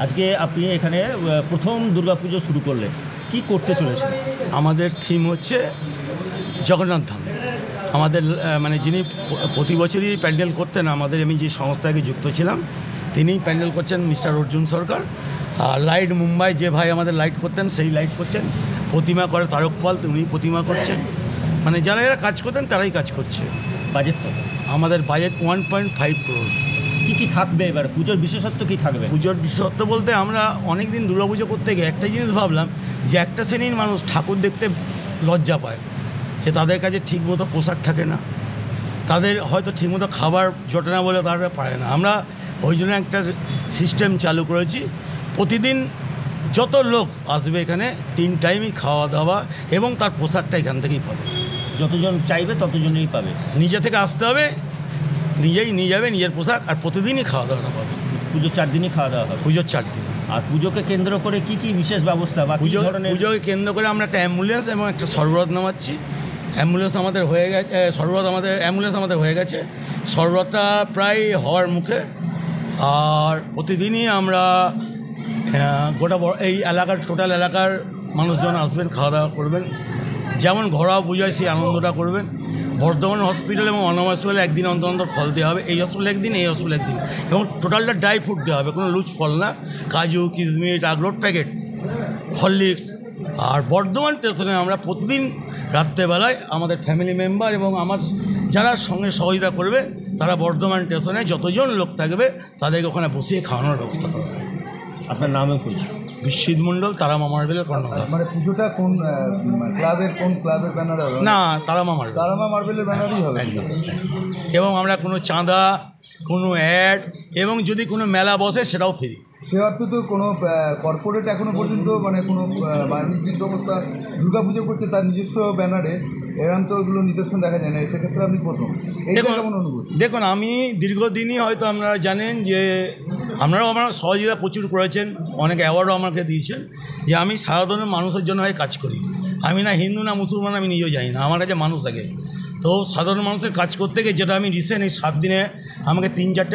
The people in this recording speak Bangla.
আজকে আপনি এখানে প্রথম দুর্গাপুজো শুরু করলেন, কি করতে চলেছেন? আমাদের থিম হচ্ছে জগন্নাথ ধাম। আমাদের মানে যিনি প্রতি বছরই প্যান্ডেল করতেন, আমাদের আমি যে সংস্থাকে যুক্ত ছিলাম তিনিই প্যান্ডেল করছেন, মিস্টার অর্জুন সরকার। আর লাইট মুম্বাই যে ভাই আমাদের লাইট করতেন সেই লাইট করছেন, প্রতিমা করে তারক পাল, উনি প্রতিমা করছেন। মানে যারা যারা কাজ করতেন তারাই কাজ করছে। বাজেট কত? আমাদের বাজেট 1.5 করোড়। কী কী থাকবে এবার? পুজোর বিশেষত্ব কী থাকবে? পুজোর বিশেষত্ব বলতে আমরা অনেক দিন দুর্গাপুজো করতে গিয়ে একটা জিনিস ভাবলাম যে একটা শ্রেণীর মানুষ ঠাকুর দেখতে লজ্জা পায়, যে তাদের কাছে ঠিকমতো পোশাক থাকে না, তাদের হয়তো ঠিকমতো খাবার জোটে না বলে তারা পারে না। আমরা ওই জন্য একটা সিস্টেম চালু করেছি, প্রতিদিন যত লোক আসবে এখানে 3 টাইমই খাওয়া দাওয়া এবং তার পোশাকটা এখান থেকেই পাবে। যতজন চাইবে ততজনই পাবে। নিজে থেকে আসতে হবে, নিজেই নিয়ে যাবে নিজের পোশাক, আর প্রতিদিনই খাওয়া দাওয়াটা পাবে। পুজোর 4 দিনই খাওয়া দাওয়া হবে? পুজোর 4 দিন। আর পুজোকে কেন্দ্র করে কি কি বিশেষ ব্যবস্থা বা পুজোকে কেন্দ্র করে আমরা একটা অ্যাম্বুলেন্স এবং একটা সরবরাহ নামাচ্ছি। অ্যাম্বুলেন্স আমাদের হয়ে গেছে, অ্যাম্বুলেন্স আমাদের হয়ে গেছে, সরবরাহটা প্রায় হওয়ার মুখে। আর প্রতিদিনই আমরা গোটা এই এলাকার টোটাল এলাকার মানুষজন আসবেন, খাওয়া দাওয়া করবেন, যেমন ঘরোয়া পুজোয় সেই আনন্দটা করবেন। বর্ধমান হসপিটাল এবং অনাম হসপিটালে একদিন অন্তর অন্তর ফল দেওয়া হবে, এই হসপিটাল একদিন, এই হসপিটাল একদিন, এবং টোটালটা ড্রাই ফ্রুট দেওয়া হবে, কোনো লুজ ফল না, কাজু কিশমিশ আখরোট প্যাকেট, হরলিক্স। আর বর্ধমান স্টেশনে আমরা প্রতিদিন রাত্রেবেলায় আমাদের ফ্যামিলি মেম্বার এবং আমার যারা সঙ্গে সহযোগিতা করবে তারা বর্ধমান স্টেশনে যতজন লোক থাকবে তাদেরকে ওখানে বসিয়ে খাওয়ানোর ব্যবস্থা করা হবে। আপনার নামে পরিচয়? বিশ্বজিৎ মণ্ডল, তারামা মার্বেলের কর্ণধার। মানে পুজোটা কোন ক্লাবের ব্যানারে হবে? না, তারামা মার্বেল। তারামা মার্বেলের ব্যানারেই হবে একদম। এবং আমরা কোনো চাঁদা, কোনো অ্যাড এবং যদি কোনো মেলা বসে সেটাও ফ্রি। সে অর্থে তো কোনো কর্পোরেট এখনো পর্যন্ত মানে কোনো বাণিজ্যিক সংস্থা দুর্গাপুজো করছে তার নিজস্ব ব্যানারে, এরকম তো এগুলো নিদর্শন দেখা যায় না, সেক্ষেত্রে আপনি প্রথম। কেমন অনুভূতি? দেখুন, আমি দীর্ঘদিনই হয়তো আপনারা জানেন যে আপনারাও আমার সহযোগিতা প্রচুর করেছেন, অনেক অ্যাওয়ার্ডও আমাকে দিয়েছেন, যে আমি সাধারণ মানুষের জন্য কাজ করি। আমি না হিন্দু না মুসলমান, আমি নিজেও জানি না, আমার কাছে মানুষ আগে। তো সাধারণ মানুষের কাজ করতে গিয়ে যেটা আমি রিসেন্ট এই 7 দিনে আমাকে 3-4টে